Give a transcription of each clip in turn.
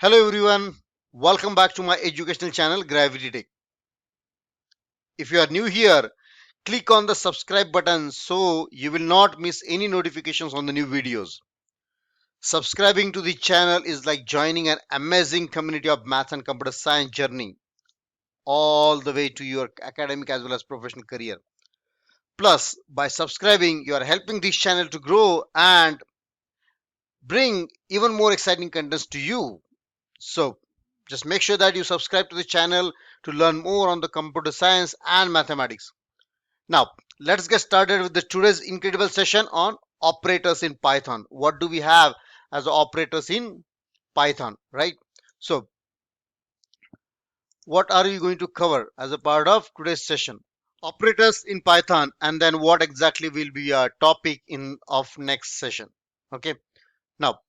Hello everyone, welcome back to my educational channel GravityTech. If you are new here, click on the subscribe button so you will not miss any notifications on the new videos. Subscribing to the channel is like joining an amazing community of math and computer science journey all the way to your academic as well as professional career. Plus, by subscribing, you are helping this channel to grow and bring even more exciting contents to you. So, just make sure that you subscribe to the channel to learn more on the computer science and mathematics. Now, let's get started with the today's incredible session on operators in Python. What do we have as operators in Python, right? So, what are we going to cover as a part of today's session? Operators in Python, and then what exactly will be our topic in of next session. Okay. Now,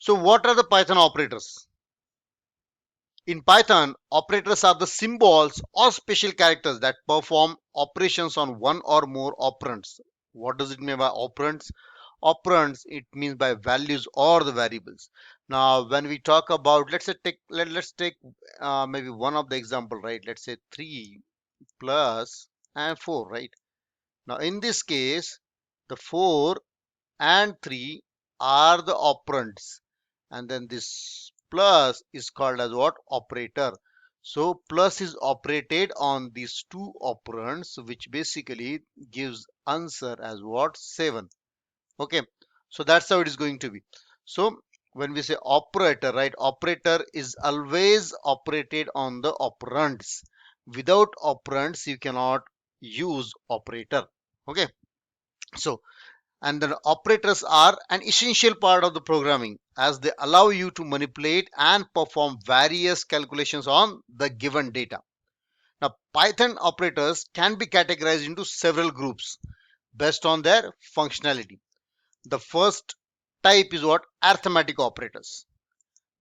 so what are the Python operators? In Python, operators are the symbols or special characters that perform operations on one or more operands. What does it mean by operands? Operands, it means by values or the variables. Now, when we talk about, let's say let's take maybe one of the example, right? Let's say 3 plus and 4, right? Now, in this case, the 4 and 3 are the operands, and then this plus is called as what? Operator. So plus is operated on these two operands, which basically gives answer as what? 7. Okay, so that's how it is going to be. So when we say operator, right, operator is always operated on the operands. Without operands you cannot use operator. Okay, so and the operators are an essential part of the programming as they allow you to manipulate and perform various calculations on the given data. Now, Python operators can be categorized into several groups based on their functionality. The first type is what? Arithmetic operators.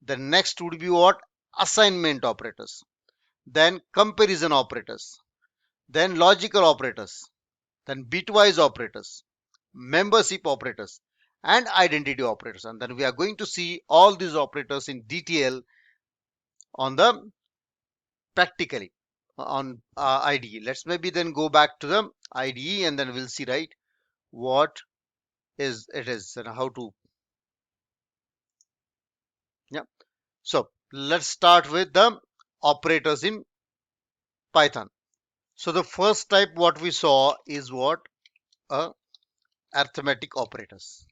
The next would be what? Assignment operators. Then comparison operators. Then logical operators. Then bitwise operators, membership operators, and identity operators. And then we are going to see all these operators in detail on the practically on IDE. Let's maybe then go back to the IDE and then we'll see, right, what is it is and how to. Yeah. So let's start with the operators in Python. So the first type what we saw is what? Arithmetic operators.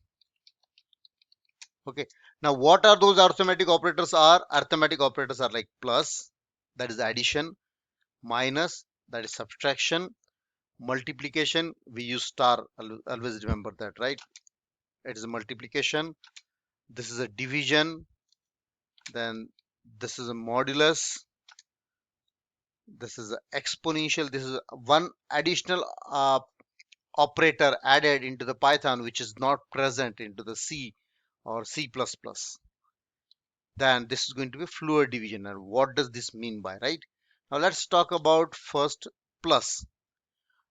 Okay. Now, what are those arithmetic operators are? Arithmetic operators are like plus, that is addition, minus, that is subtraction, multiplication. We use star. Always remember that, right? It is a multiplication. This is a division. Then this is a modulus. This is an exponential. This is one additional operator added into the Python, which is not present into the C or C++. Then this is going to be fluid division. And what does this mean by, right? Now let's talk about first plus.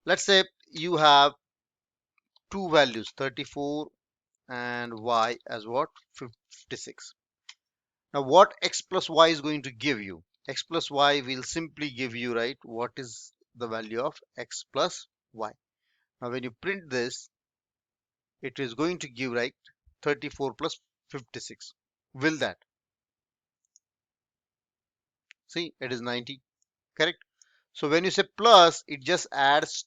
Let's say you have two values, 34 and y as what? 56. Now what x plus y is going to give you? X plus y will simply give you, right, what is the value of x plus y. Now when you print this, it is going to give, right, 34 plus 56. Will that? See, it is 90, correct? So when you say plus, it just adds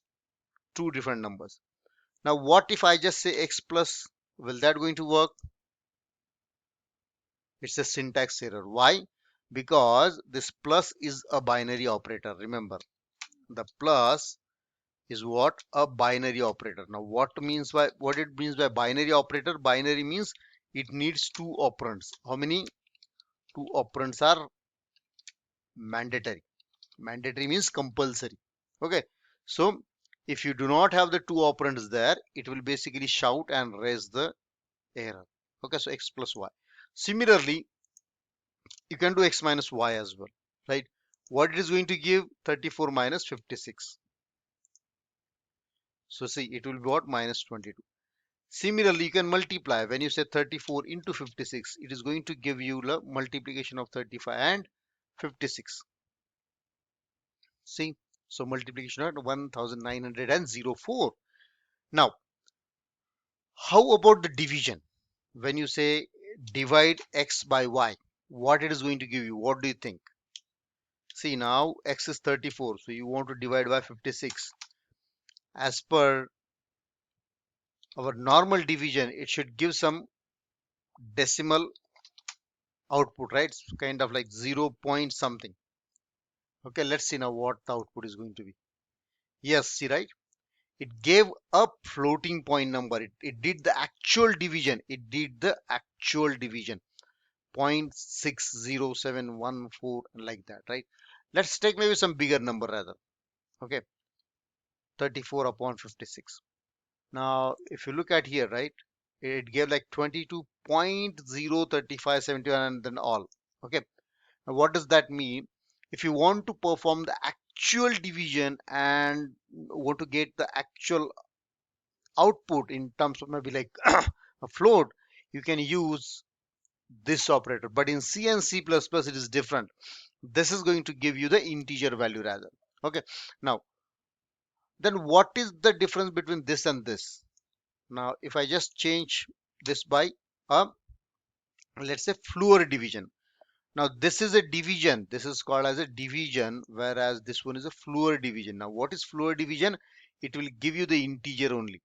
two different numbers. Now what if I just say x plus? Will that going to work? It's a syntax error. Why? Because this plus is a binary operator. Remember, the plus is what? A binary operator. Now what it means by binary operator? Binary means it needs two operands. How many? Two operands are mandatory. Mandatory means compulsory. Okay, so if you do not have the two operands there, it will basically shout and raise the error. Okay, so x plus y. Similarly, you can do x minus y as well, right? What it is going to give? 34 minus 56. So see, it will be what? Minus 22. Similarly, you can multiply. When you say 34 into 56, it is going to give you the multiplication of 35 and 56. See, so multiplication at 1904. Now, how about the division? When you say divide x by y, what it is going to give you? What do you think? See, now x is 34, so you want to divide by 56. As per our normal division, it should give some decimal output, right? It's kind of like 0 point something. Okay, let's see now what the output is going to be. Yes, see, right? It gave a floating point number. It did the actual division. It did the actual division. 0.60714 like that, right? Let's take maybe some bigger number rather. Okay, 34 upon 56. Now, if you look at here, right, it gave like 22.03571 and then all. Okay, now what does that mean? If you want to perform the actual division and want to get the actual output in terms of maybe like a float, you can use this operator. But in C and C++, it is different. This is going to give you the integer value rather. Okay, now then what is the difference between this and this? Now, if I just change this by let's say floor division. Now, this is a division. This is called as a division, whereas this one is a floor division. Now, what is floor division? It will give you the integer only.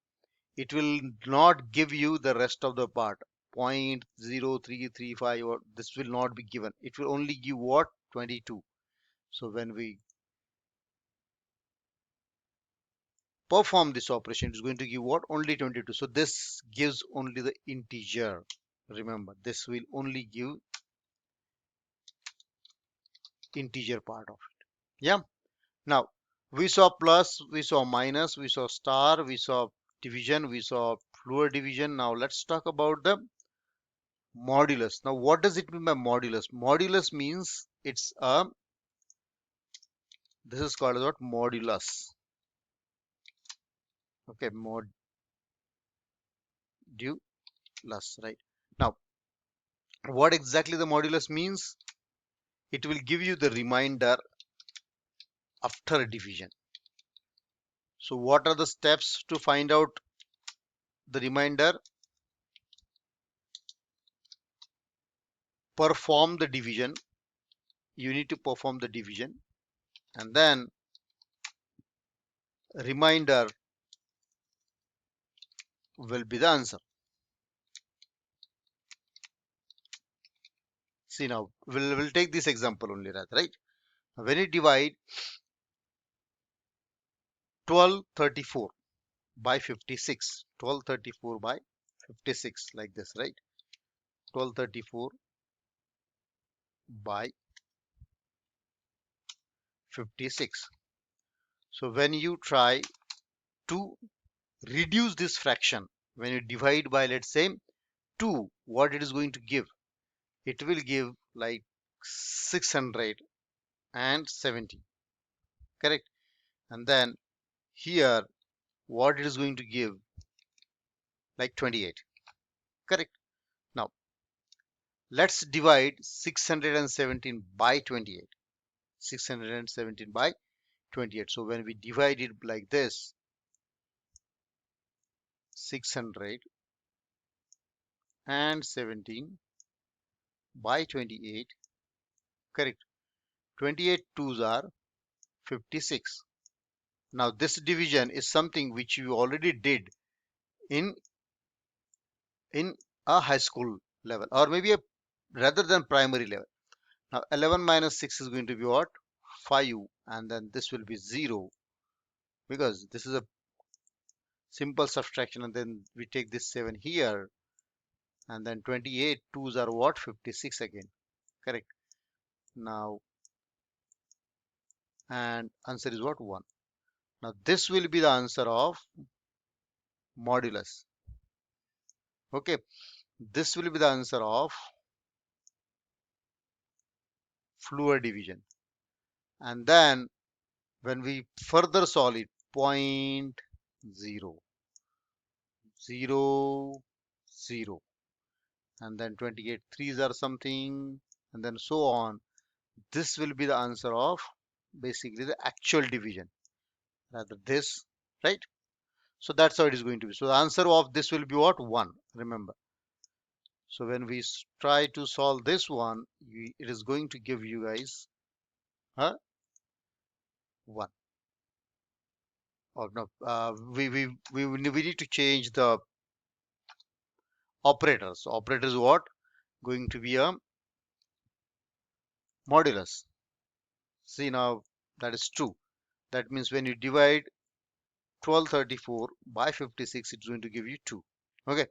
It will not give you the rest of the part. 0.0335 or this will not be given. It will only give what? 22. So when we perform this operation, it's going to give what? Only 22. So this gives only the integer. Remember, this will only give integer part of it. Yeah. Now we saw plus, we saw minus, we saw star, we saw division, we saw floor division. Now let's talk about the modulus. Now what does it mean by modulus? Modulus means it's a, this is called as what? Modulus. Okay, modulus, right? Now what exactly the modulus means? It will give you the remainder after division. So what are the steps to find out the remainder? Perform the division. You need to perform the division, and then remainder will be the answer. See, now we'll take this example only, right? When you divide 1234 by 56, 1234 by 56 like this, right? 1234 by 56. So when you try to reduce this fraction, when you divide by, let's say, 2, what it is going to give? It will give like 670, correct? And then here, what it is going to give? Like 28, correct? Now, let's divide 617 by 28. 617 by 28. So when we divide it like this, 617 by 28, correct? 28 twos are 56. Now this division is something which you already did in in a high school level, or maybe a rather than primary level. Now 11 minus 6 is going to be what? 5, and then this will be 0, because this is a simple subtraction, and then we take this 7 here, and then 28 twos are what? 56 again, correct? Now, and answer is what? 1. Now this will be the answer of modulus. Okay, this will be the answer of floor division. And then when we further solve it, 0.0, 0, 0, and then 28 threes are something, and then so on. This will be the answer of basically the actual division, rather this, right? So that's how it is going to be. So the answer of this will be what? 1, remember. So when we try to solve this one, it is going to give you guys 1. Or no, we need to change the operators. So operator is what? Going to be a modulus. See now, that is true. That means when you divide 1234 by 56, it's going to give you 2. Okay.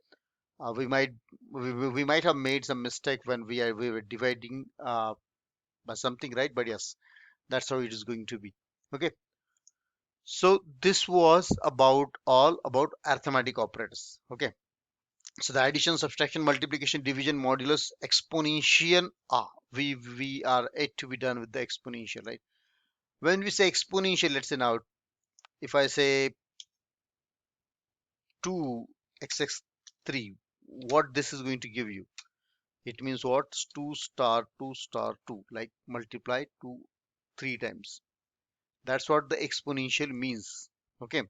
We might we might have made some mistake when we were dividing by something, right? But yes, that's how it is going to be. Okay. So this was about all about arithmetic operators. Okay. So the addition, subtraction, multiplication, division, modulus, exponential. We are yet to be done with the exponential, right? When we say exponential, let's say now, if I say 2 x 3, what this is going to give you? It means what? 2 star 2 star 2, like multiply 2 3 times. That's what the exponential means. Okay.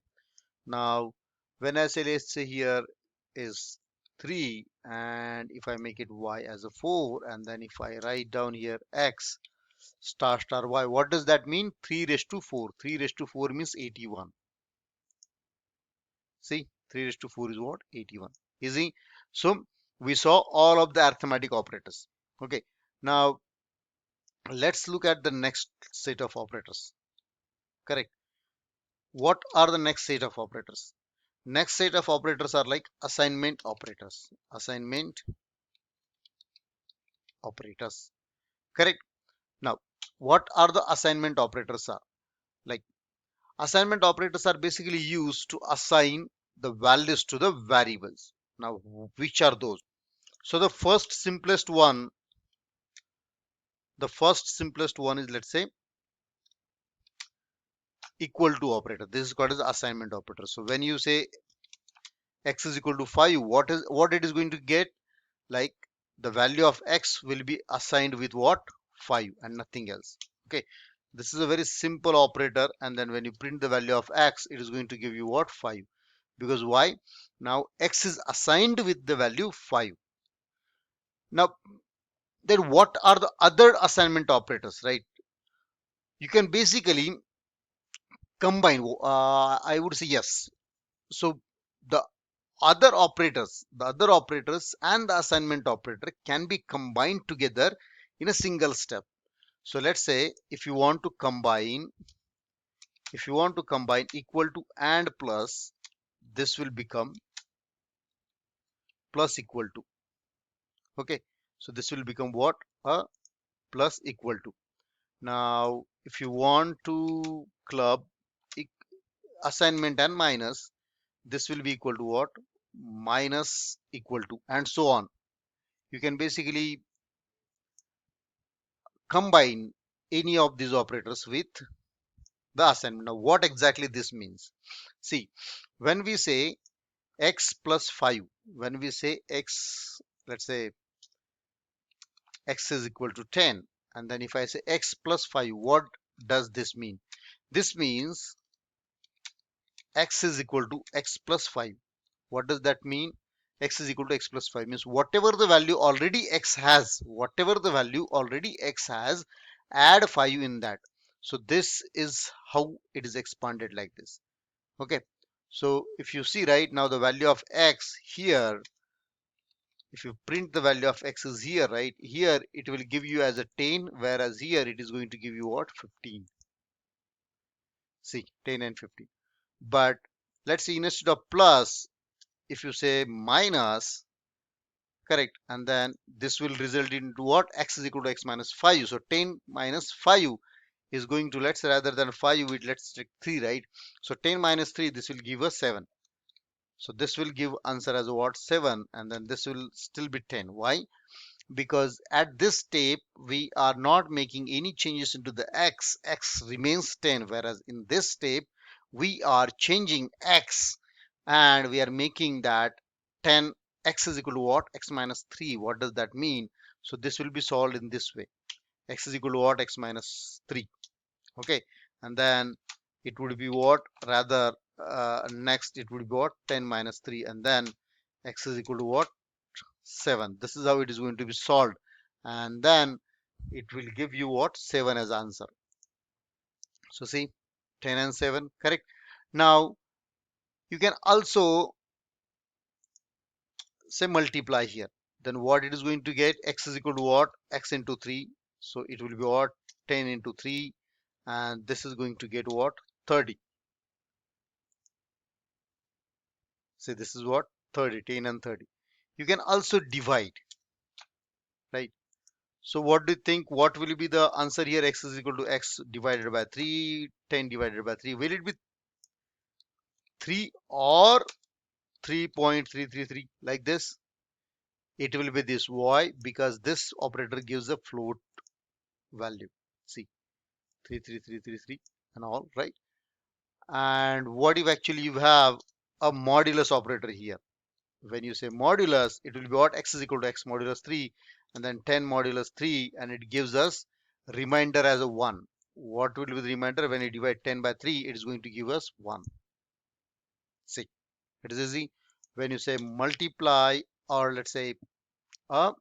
Now, when I say, let's say here is 3, and if I make it y as a 4, and then if I write down here x star star y, what does that mean? 3 raised to 4. 3 raised to 4 means 81. See, 3 raised to 4 is what? 81. Easy. So we saw all of the arithmetic operators. Okay. Now let's look at the next set of operators. Correct. What are the next set of operators? Next set of operators are like assignment operators. Assignment operators. Correct. Now, what are the assignment operators are? Like assignment operators are basically used to assign the values to the variables. Now, which are those? So the first simplest one is, let's say, equal to operator. This is called as assignment operator. So when you say x is equal to 5, what it is going to get? Like the value of x will be assigned with what? 5 and nothing else. Okay, this is a very simple operator, and then when you print the value of x, it is going to give you what? 5. Because why? Now x is assigned with the value 5. Now then what are the other assignment operators, right? You can basically combine, I would say yes. So the other operators and the assignment operator can be combined together in a single step. So let's say if you want to combine equal to and plus, this will become plus equal to. Okay, so this will become what? A plus equal to. Now if you want to club e- assignment and minus, this will be equal to what? Minus equal to, and so on. You can basically combine any of these operators with the assignment. Now what exactly this means? See, when we say x plus 5, when we say x, let's say x is equal to 10, and then if I say x plus 5, what does this mean? This means x is equal to x plus 5. What does that mean? X is equal to x plus 5 means whatever the value already x has, add 5 in that. So this is how it is expanded like this. Okay, so if you see right now the value of x here, if you print the value of x is here, right here, it will give you as a 10, whereas here it is going to give you what? 15. See, 10 and 15. But let's see, instead of plus, if you say minus, correct, and then this will result into what? X is equal to x minus 5. So 10 minus 5 is going to, let's say, rather than 5 with, let's take 3, right? So 10 minus 3, this will give us 7. So this will give answer as what? 7, and then this will still be 10. Why? Because at this step we are not making any changes into the x remains 10, whereas in this step we are changing x and we are making that 10 x is equal to what? X minus 3. What does that mean? So this will be solved in this way. X is equal to what? X minus 3. Okay, and then it would be what? Rather, next it would be what? 10 minus 3, and then x is equal to what? 7. This is how it is going to be solved, and then it will give you what? 7 as answer. So see, 10 and 7, correct. Now you can also say multiply here. Then what it is going to get? X is equal to what? X into 3. So it will be what? 10 into 3, and this is going to get what? 30. Say this is what? 30, 10 and 30. You can also divide, right? So what do you think? What will be the answer here? X is equal to x divided by 3, 10 divided by 3. Will it be 3 or 3.333 like this? It will be this. Why? Because this operator gives a float value. See, 33333 and all, right? And what if actually you have a modulus operator here? When you say modulus, it will be what? X is equal to x modulus 3, and then 10 modulus 3, and it gives us remainder as a 1. What will be the remainder? When you divide 10 by 3, it is going to give us 1. See, it is easy. When you say multiply, or let's say uh,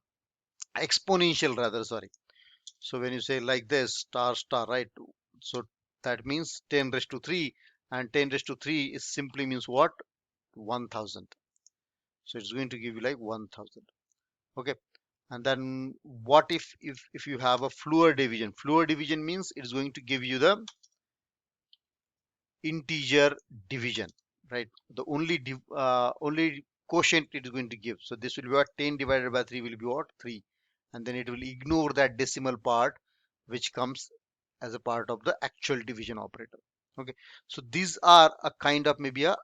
exponential rather, sorry. So when you say like this, star star, right? So that means 10 raised to 3, and 10 raised to 3 is simply means what? 1000. So it's going to give you like 1000. Okay. And then what if you have a fluid division? Fluid division means it's going to give you the integer division, right? The only quotient it is going to give. So this will be what? 10 divided by 3 will be what? 3. And then it will ignore that decimal part which comes as a part of the actual division operator. Okay. So these are a kind of maybe a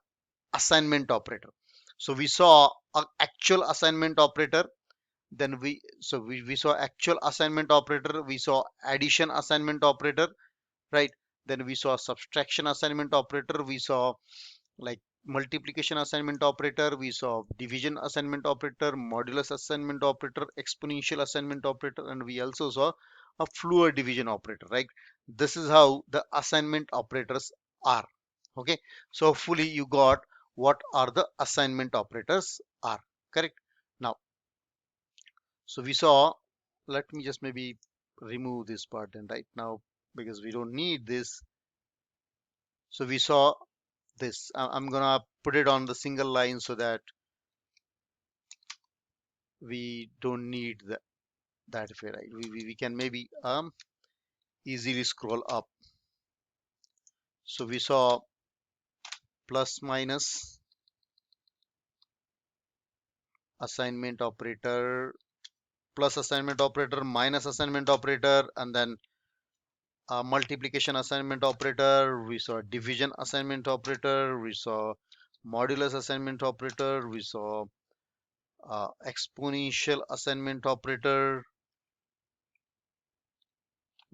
assignment operator. So we saw a actual assignment operator. Then we saw actual assignment operator, we saw addition assignment operator, right? Then we saw subtraction assignment operator, we saw like multiplication assignment operator, we saw division assignment operator, modulus assignment operator, exponential assignment operator, and we also saw a fluid division operator, right? This is how the assignment operators are. Okay, so hopefully you got what are the assignment operators are, correct. Now, so we saw, let me just maybe remove this part then right now because we don't need this. So we saw this. I'm gonna put it on the single line so that we don't need that way, right? We can maybe easily scroll up. So we saw plus minus assignment operator, plus assignment operator, minus assignment operator, and then multiplication assignment operator, we saw division assignment operator, we saw modulus assignment operator, we saw exponential assignment operator,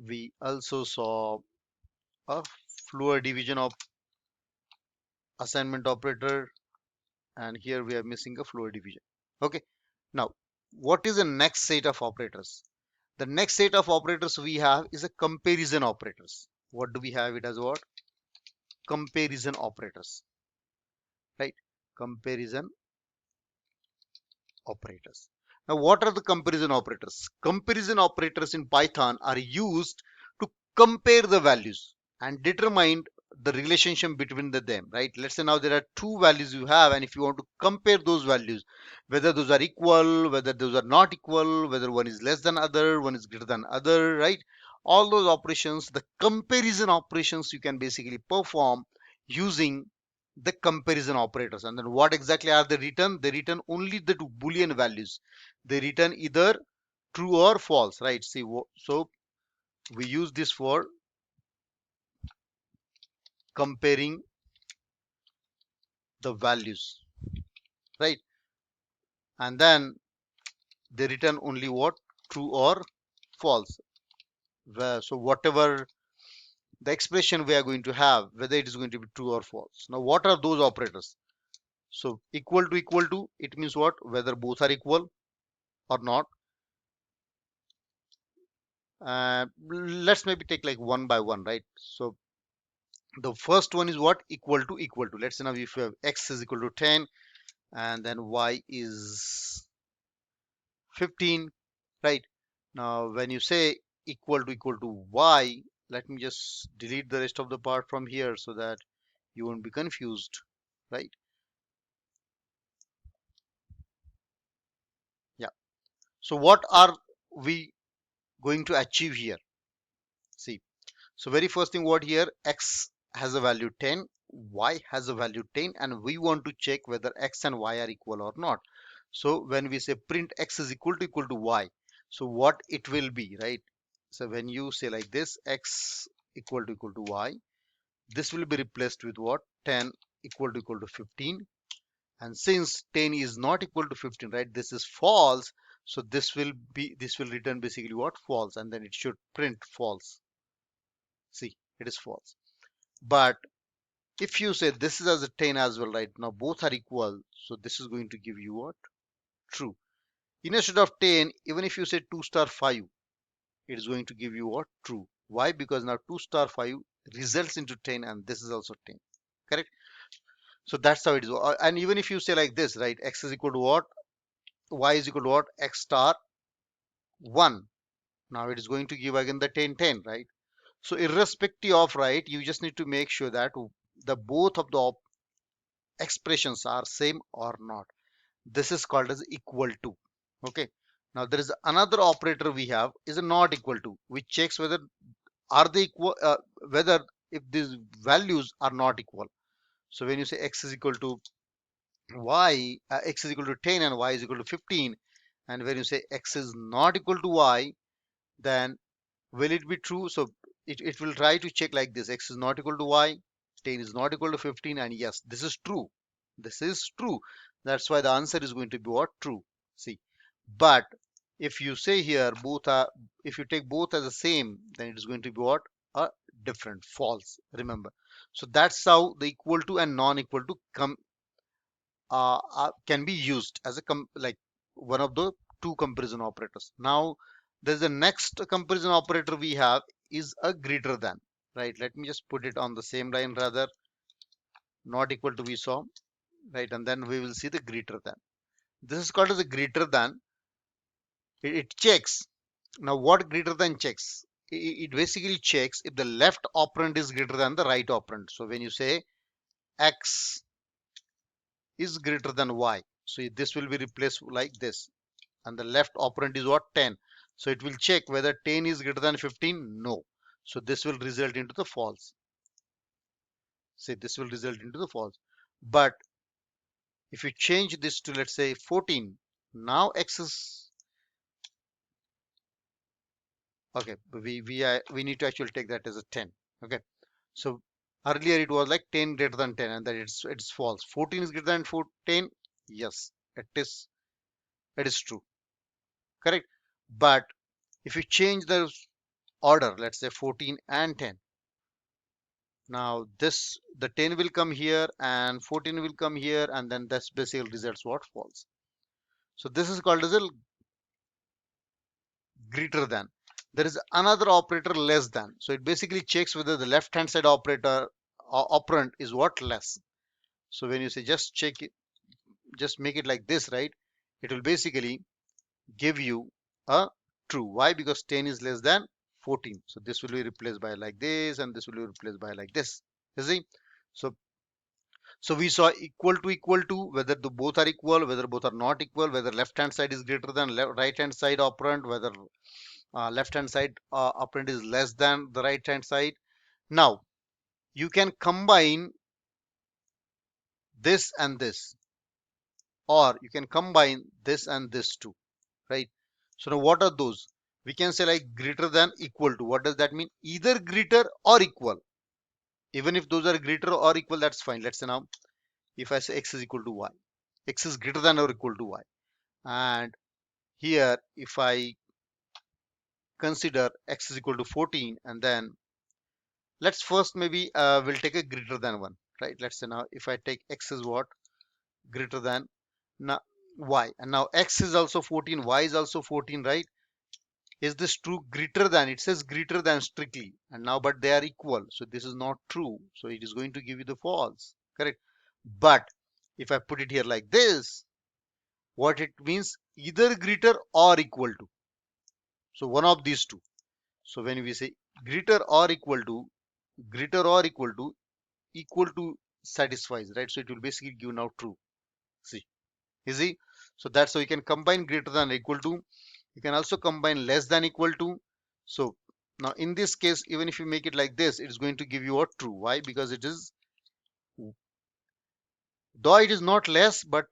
we also saw a fluid division of assignment operator, and here we are missing a fluid division. Okay, now what is the next set of operators? The next set of operators we have is a comparison operators. What do we have it as? What? Comparison operators, right? Comparison operators. Now, what are the comparison operators? Comparison operators in Python are used to compare the values and determine the relationship between them, right? Let's say now there are two values you have, and if you want to compare those values, whether those are equal, whether those are not equal, whether one is less than other, one is greater than other, right? All those operations, the comparison operations you can basically perform using the comparison operators. And then what exactly are they return? They return only the two boolean values. They return either true or false, right? See, so we use this for comparing the values, right? And then they return only what? True or false. So whatever the expression we are going to have, whether it is going to be true or false. Now what are those operators? So equal to, it means what? Whether both are equal or not. Let's maybe take like one by one, right? So the first one is what? Equal to. Let's say now if you have x is equal to 10 and then y is 15, right? Now when you say equal to y, let me just delete the rest of the part from here so that you won't be confused, right? Yeah. So what are we going to achieve here? See, so very first thing, what here, x has a value 10, y has a value 10, and we want to check whether x and y are equal or not. So when we say print x is equal to y, so what it will be, right? So when you say like this, x equal to y, this will be replaced with what? 10 equal to 15. And since 10 is not equal to 15, right, this is false. So this will return basically what? False, and then it should print false. See, it is false. But if you say this is as a 10 as well, right, now both are equal, so this is going to give you what? True. Instead of 10, even if you say 2 star 5, it is going to give you what? True. Why? Because now 2 star 5 results into 10, and this is also 10. Correct? So that's how it is. And even if you say like this, right, x is equal to what? Y is equal to what? X star 1. Now it is going to give again the 10 10, right? So irrespective of, right, you just need to make sure that the both of the expressions are same or not. This is called as equal to. Okay. Now there is another operator we have is a not equal to, which checks whether are they equal, whether if these values are not equal. So when you say x is equal to y, x is equal to 10 and y is equal to 15, and when you say x is not equal to y, then will it be true? So it will try to check like this: x is not equal to y, 10 is not equal to 15, and yes, this is true. This is true. That's why the answer is going to be what? True. See, but if you say here both are, if you take both as the same, then it is going to be what? A different, false. Remember. So that's how the equal to and non-equal to can be used as a like one of the two comparison operators. Now there's the next comparison operator we have is a greater than, right? Let me just put it on the same line, rather not equal to we saw, right? And then we will see the greater than. This is called as a greater than. It checks. Now what greater than checks? It basically checks if the left operand is greater than the right operand. So when you say x is greater than y, so this will be replaced like this, and the left operand is what? 10. So it will check whether 10 is greater than 15. No. So this will result into the false. Say this will result into the false. But if you change this to, let's say, 14, now x is okay. We need to actually take that as a 10. Okay. So earlier it was like 10 greater than 10, and that it's false. 14 is greater than 14. Yes, it is true. Correct. But if you change the order, let's say 14 and 10, now this the 10 will come here and 14 will come here, and then that's basically results what? False. So this is called as a greater than. There is another operator less than. So it basically checks whether the left hand side operator operand is what? Less. So when you say just check it, just make it like this, right? It will basically give you a true. Why? Because 10 is less than 14. So this will be replaced by like this, and this will be replaced by like this. You see? So we saw equal to, whether the both are equal, whether both are not equal, whether left hand side is greater than right hand side operand, whether left hand side operand is less than the right hand side. Now you can combine this and this, or you can combine this and this too, right? So now what are those? We can say like greater than equal to. What does that mean? Either greater or equal. Even if those are greater or equal, that's fine. Let's say now if I say x is equal to y, x is greater than or equal to y, and here if I consider x is equal to 14, and then let's first maybe we'll take a greater than one, right? Let's say now if I take x is what? greater than now y, and now x is also 14, y is also 14, right? Is this true? Greater than, it says greater than strictly, and now but they are equal, so this is not true, so it is going to give you the false, correct? But if I put it here like this, what it means, either greater or equal to, so one of these two. So when we say greater or equal to, greater or equal to satisfies, right? So it will basically give now true. See, easy. So that's how you can combine greater than or equal to. You can also combine less than equal to. So now in this case, even if you make it like this, it's going to give you a true. Why? Because it is, though it is not less, but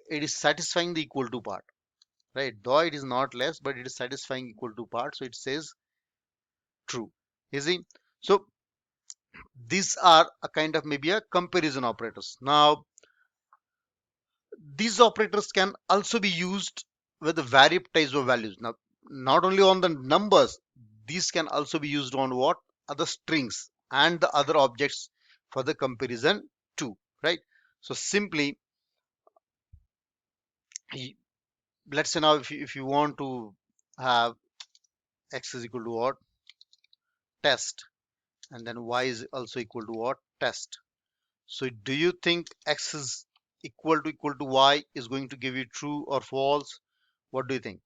it is satisfying the equal to part, right? Though it is not less, but it is satisfying equal to part, so it says true. Easy. So these are a kind of maybe a comparison operators. Now these operators can also be used with the variable types of values. Now not only on the numbers, these can also be used on what, other strings and the other objects for the comparison too, right? So simply, let's say now if you want to have x is equal to what, test, and then y is also equal to what, test. So do you think x is equal to y is going to give you true or false? What do you think?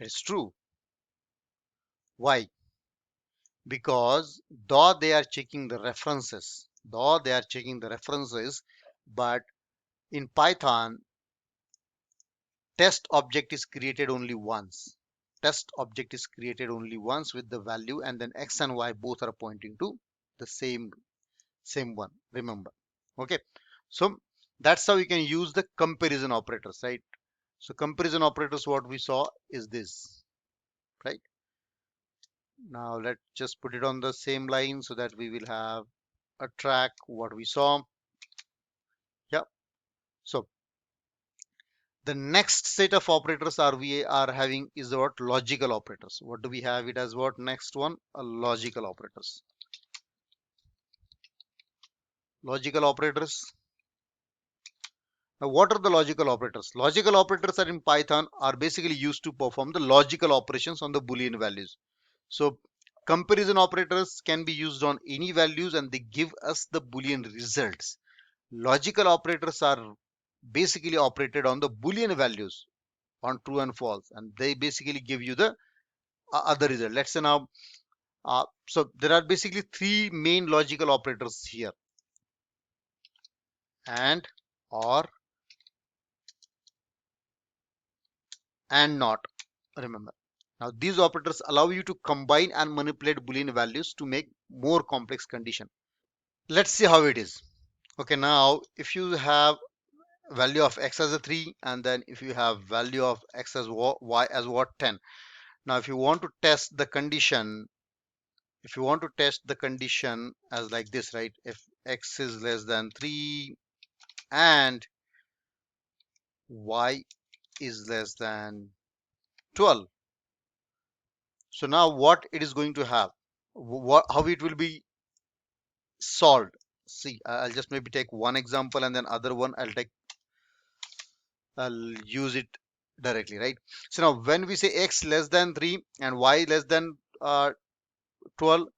It's true. Why? Because though they are checking the references, but in Python, test object is created only once. Test object is created only once with the value, and then x and y both are pointing to the same one. Remember, okay? So that's how you can use the comparison operators, right? So comparison operators, what we saw is this, right? Now let's just put it on the same line so that we will have a track what we saw. Yeah. So the next set of operators are we are having is what, logical operators. What do we have it as, what next one, a logical operators. Logical operators. Now what are the logical operators? Logical operators are in Python are basically used to perform the logical operations on the boolean values. So comparison operators can be used on any values and they give us the boolean results. Logical operators are basically operated on the boolean values, on true and false, and they basically give you the other result. Let's say now, so there are basically three main logical operators here: and, or, and not. Remember, now these operators allow you to combine and manipulate boolean values to make more complex condition. Let's see how it is. Okay, now if you have value of x as a 3, and then if you have value of x as y as what, 10. Now if you want to test the condition, as like this, right? If x is less than 3 and y is less than 12, so now what it is going to have, how it will be solved. See, I'll just maybe take one example, and then other one I'll use it directly, right? So now when we say x less than 3 and y less than 12,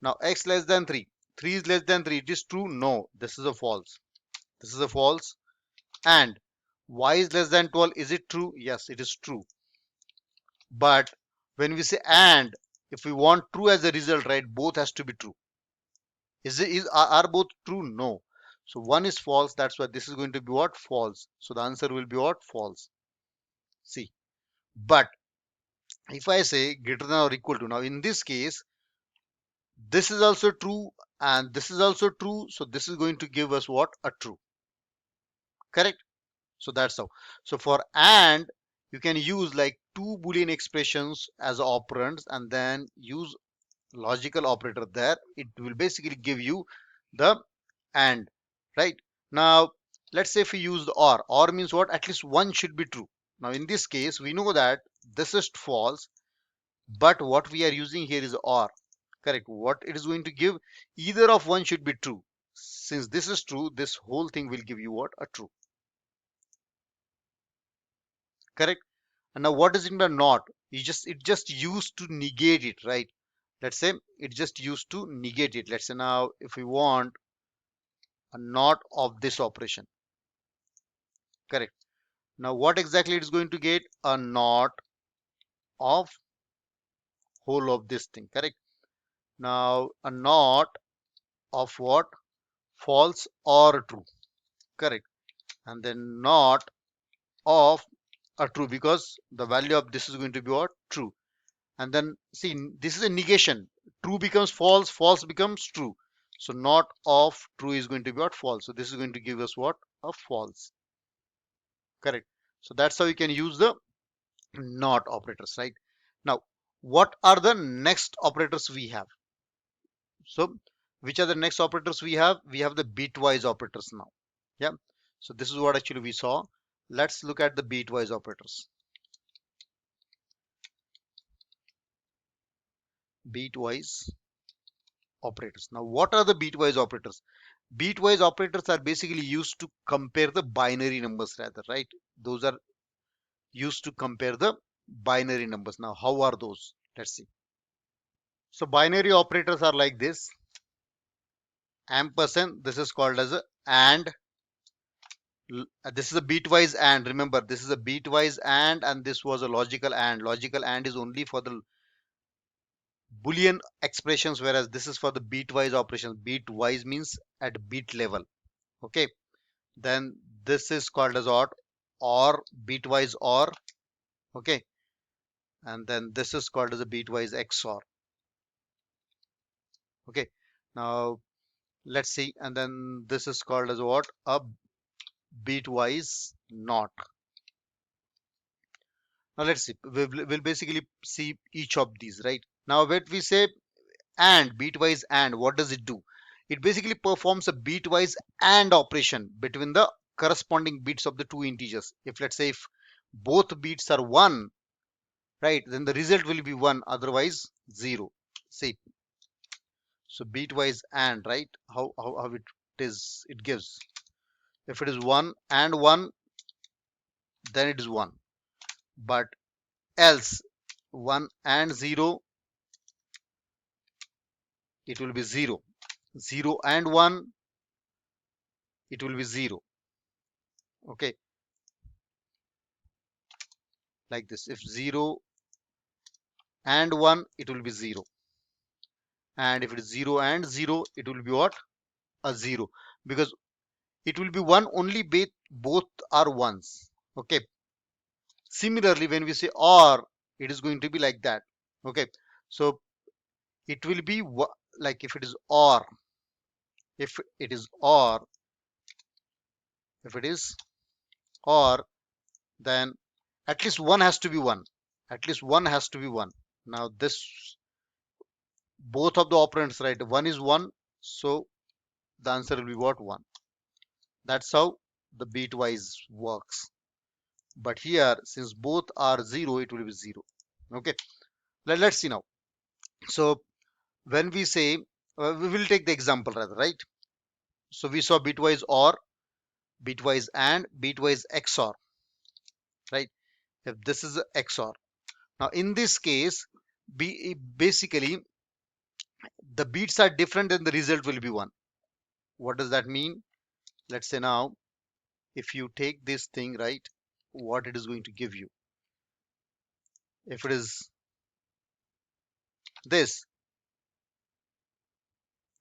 now x less than 3, 3 is less than 3, it is true? No, this is a false. This is a false. And y is less than 12, is it true? Yes, it is true. But when we say and, if we want true as a result, right, both has to be true. Are both true? No. So one is false, that's why this is going to be what, false. So the answer will be what, false. See, but if I say greater than or equal to, now in this case, this is also true and this is also true, so this is going to give us what, a true, correct? So that's how. So for and, you can use like two boolean expressions as operands and then use logical operator there. It will basically give you the and, right? Now let's say if we use the or means what, at least one should be true. Now in this case we know that this is false, but what we are using here is or, correct? What it is going to give, either of one should be true. Since this is true, this whole thing will give you what? A true. Correct? And now what is in the not? It just used to negate it, right? Let's say it just used to negate it. Let's say now if we want a not of this operation, correct? Now what exactly it is going to get? A not of whole of this thing, correct? Now a not of what? False or true, correct? And then not of a true, because the value of this is going to be what? True. And then see, this is a negation. True becomes false, false becomes true. So not of true is going to be what? False. So this is going to give us what? A false, correct? So that's how you can use the not operators, right? Now what are the next operators we have? So which are the next operators we have? We have the bitwise operators now. Yeah, so this is what actually we saw. Let's look at the bitwise operators. Bitwise operators. Now what are the bitwise operators? Bitwise operators are basically used to compare the binary numbers, rather, right? Those are used to compare the binary numbers. Now how are those? Let's see. So binary operators are like this. Ampersand, this is called as a and. This is a bitwise and. Remember, this is a bitwise and this was a logical and. Logical and is only for the boolean expressions, whereas this is for the bitwise operations. Bitwise means at bit level. Okay, then this is called as or bitwise or. Okay, and then this is called as a bitwise XOR. Okay, now let's see, and then this is called as what? A bitwise not. Now let's see, we'll basically see each of these, right? Now when we say and, bitwise and, what does it do? It basically performs a bitwise and operation between the corresponding bits of the two integers. If let's say if both bits are 1, right, then the result will be 1, otherwise 0. See, so bitwise and, right, how it is, it gives, if it is 1 and 1, then it is 1, but else 1 and 0, it will be 0. 0 and 1, it will be 0. Okay, like this. If 0 and 1, it will be 0. And if it is 0 and 0, it will be what? A 0. Because it will be 1 only both are ones. Okay. Similarly, when we say or, it is going to be like that. Okay. So it will be like if it is or, if it is or, if it is or, then at least one has to be 1. At least one has to be 1. Now this, both of the operands, right? 1 is 1. So the answer will be what? 1. That's how the bitwise works. But here, since both are 0, it will be 0. Okay, let's see now. So when we say, we will take the example rather, right? So we saw bitwise or, bitwise and, bitwise XOR, right? If this is a XOR. Now in this case, basically the bits are different and the result will be 1. What does that mean? Let's say now, if you take this thing, right, what it is going to give you. If it is this,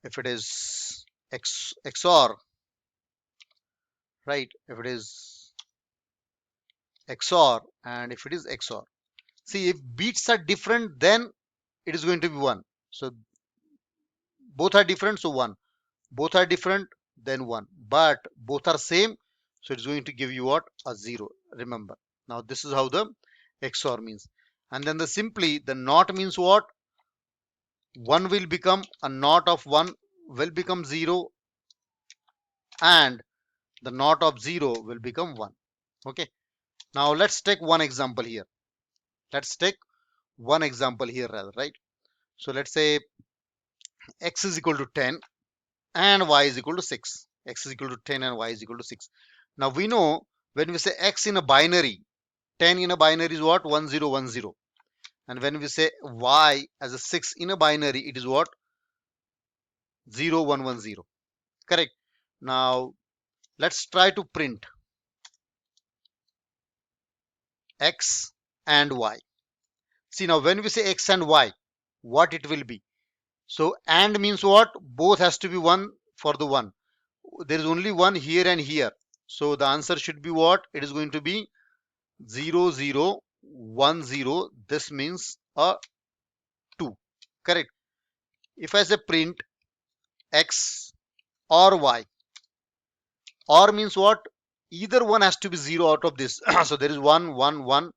if it is XOR, right, if it is XOR and if it is XOR. See, if bits are different, then it is going to be 1. So both are different, so 1. Both are different, then 1. But both are same, so it's going to give you what? A 0. Remember. Now this is how the XOR means. And then the simply, the not means what? 1 will become a not of 1 will become 0, and the not of 0 will become 1. Okay. Now let's take one example here. Let's take one example here rather, right? So let's say x is equal to 10 and y is equal to 6. X is equal to 10 and y is equal to 6. Now we know when we say x in a binary, 10 in a binary is what? 1010. And when we say y as a 6 in a binary, it is what? 0110. Correct. Now let's try to print x and y. See, now when we say x and y, what it will be? So and means what? Both has to be 1 for the 1. There is only 1 here and here. So the answer should be what? It is going to be 0010. This means a 2. Correct. If I say print x or y, or means what? Either one has to be 0 out of this. So there is 1 1 1.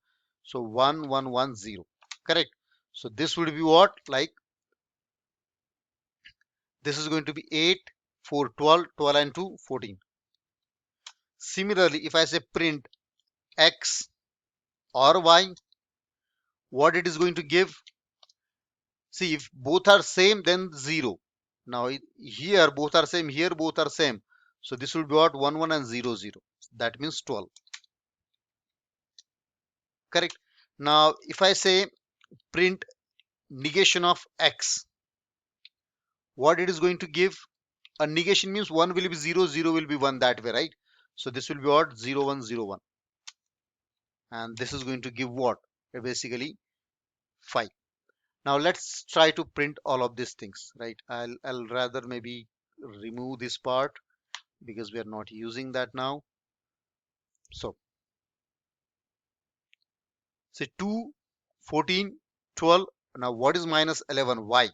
So 1 1 1 0. Correct. So this would be what? Like this is going to be 8 4 12, 12 and 2 14. Similarly, if I say print x or y, what it is going to give? See, if both are same, then 0. Now here both are same, here both are same. So this will be what? 1 1 and 0 0. That means 12. Correct. Now if I say print negation of x, what it is going to give? A negation means 1 will be 0 0 will be 1, that way, right? So this will be what? 0 1 0 1. And this is going to give what? Basically 5. Now let's try to print all of these things, right? I'll rather maybe remove this part because we are not using that now. So say 2 14 12. Now what is minus 11? Why?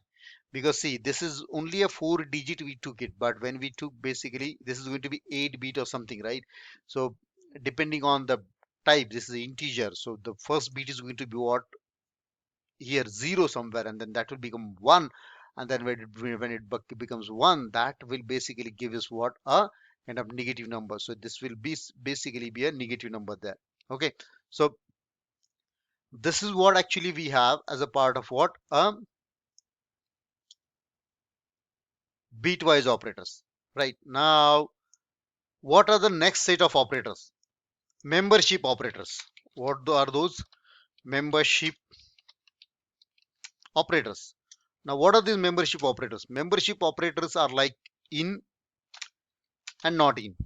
Because see, this is only a 4 digit we took it, but when we took, basically this is going to be 8 bit or something, right? So depending on the type, this is an integer, so the first bit is going to be what? Here 0 somewhere, and then that will become 1, and then when it becomes 1, that will basically give us what? A kind of negative number. So this will be basically be a negative number there. Okay, so this is what actually we have as a part of what? Bitwise operators. Right now, what are the next set of operators? Membership operators. What are those? Membership operators. Now what are these membership operators? Membership operators are like in and not in.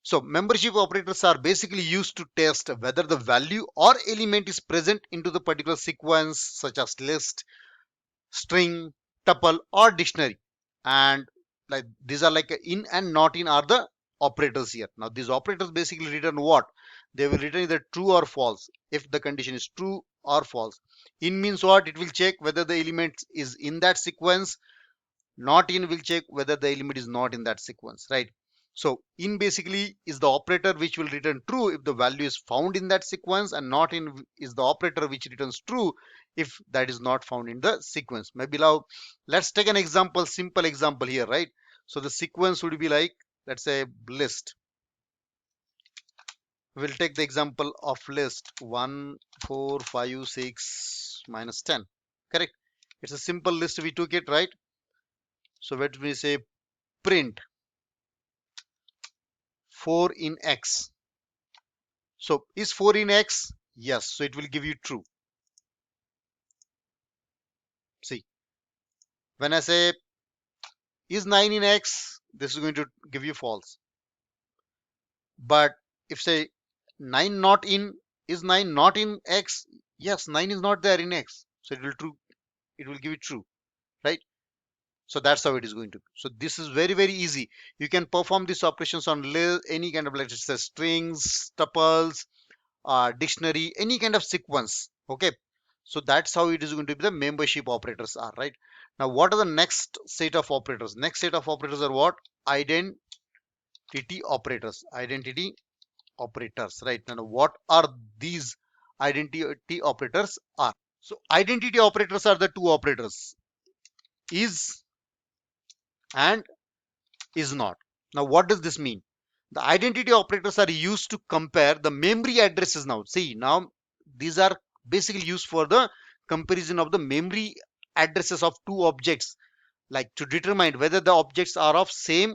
So membership operators are basically used to test whether the value or element is present into the particular sequence, such as list, string, tuple, or dictionary. And like these are like in and not in are the operators here. Now these operators basically return what? They will return either true or false if the condition is true or false. In means what? It will check whether the element is in that sequence. Not in will check whether the element is not in that sequence, right? So in basically is the operator which will return true if the value is found in that sequence, and not in is the operator which returns true if that is not found in the sequence. Maybe now let's take an example, simple example here, right? So the sequence would be like, let's say list. We'll take the example of list 1 4 5 6 minus 10. Correct. It's a simple list, we took it, right? So let me say print 4 in x. So is 4 in x? Yes. So it will give you true. See, when I say is 9 in x, this is going to give you false. But if say 9 not in, is 9 not in x? Yes, 9 is not there in x. So it will true. It will give you true, right? So that's how it is going to be. So this is very, very easy. You can perform these operations on any kind of, let's say, strings, tuples, dictionary, any kind of sequence. Okay, so that's how it is going to be the membership operators are, right? Now what are the next set of operators? Next set of operators are what? Identity operators, right? Now what are these identity operators are? So identity operators are the two operators, is and is not. Now what does this mean? The identity operators are used to compare the memory addresses. Now see, now these are basically used for the comparison of the memory addresses of two objects. like to determine whether the objects are of same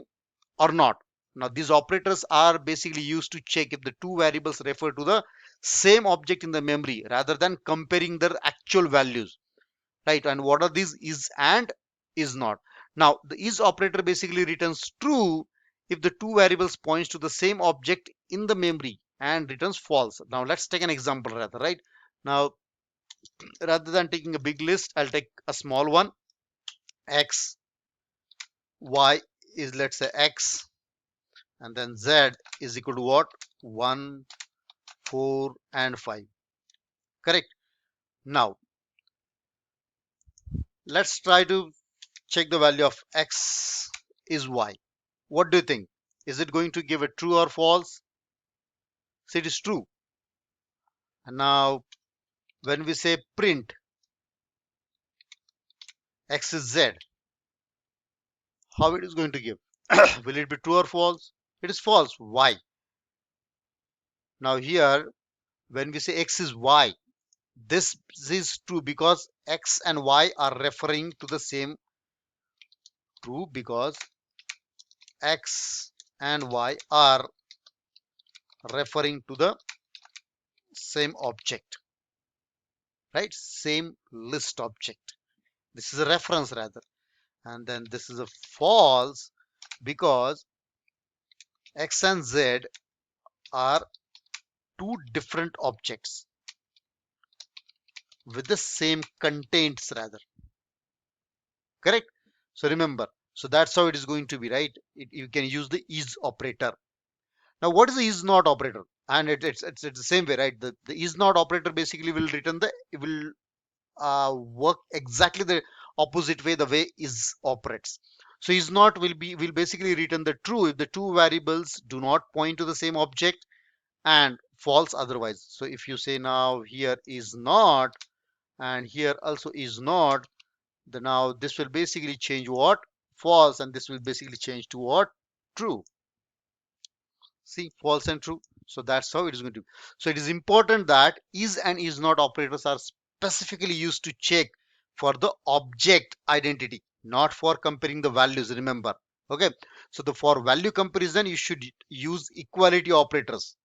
or not. Now these operators are basically used to check if the two variables refer to the same object in the memory rather than comparing their actual values, right? And what are these? Is and is not. Now the is operator basically returns true if the two variables points to the same object in the memory, and returns false. Now let's take an example rather, right? Now rather than taking a big list, I'll take a small one. X, y is, let's say, x, and then z is equal to what? 1, 4 and 5. Correct. Now let's try to check the value of x is y. What do you think? Is it going to give a true or false? So it is true. And now when we say print x is z, how it is going to give? Will it be true or false? It is false. Why? Now here when we say x is y, this is true because x and y are referring to the same. True because x and y are referring to the same object, right? Same list object. This is a reference rather. And then this is a false because x and z are two different objects with the same contents rather. Correct. So remember, so that's how it is going to be, right? You can use the is operator. Now what is the is not operator? And it's the same way, right? The is not operator basically will return the, it will work exactly the opposite way, the way is operates. So is not will basically return the true if the two variables do not point to the same object, and false otherwise. So if you say now here is not and here also is not, then now this will basically change what? False, and this will basically change to what? True. See, false and true. So that's how it is going to be. So it is important that is and is not operators are specifically used to check for the object identity, not for comparing the values. Remember, okay? So the for value comparison, you should use equality operators.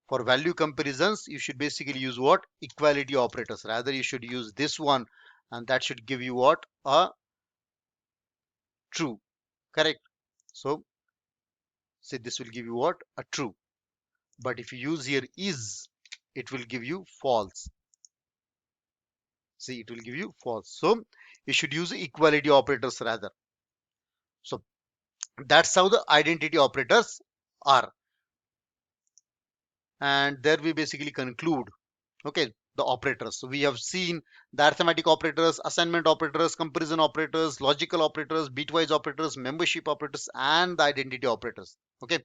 For value comparisons, you should basically use what? Equality operators. Rather, you should use this one, and that should give you what? A true. Correct. So say this will give you what? A true. But if you use here is, it will give you false. See, it will give you false. So you should use equality operators rather. So that's how the identity operators are. And there we basically conclude, okay, the operators. So we have seen the arithmetic operators, assignment operators, comparison operators, logical operators, bitwise operators, membership operators, and the identity operators. Okay.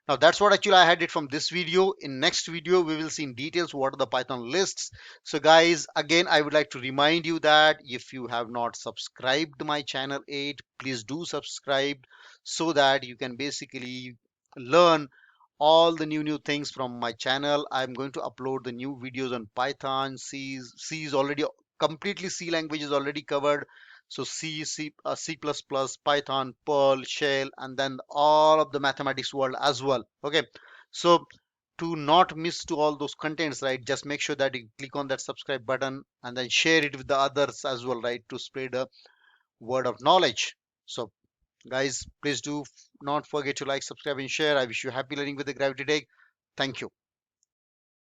Now that's what actually I had it from this video. In next video, we will see in details what are the Python lists. So guys, again, I would like to remind you that if you have not subscribed my channel 8, please do subscribe so that you can basically learn all the new things from my channel. I'm going to upload the new videos on Python. C is already completely, C language is already covered. So C++, Python, Perl, Shell, and then all of the mathematics world as well. Okay. So to not miss to all those contents, right, just make sure that you click on that subscribe button and then share it with the others as well, right, to spread a word of knowledge. So guys, please do not forget to like, subscribe, and share. I wish you happy learning with the GravityTech. Thank you.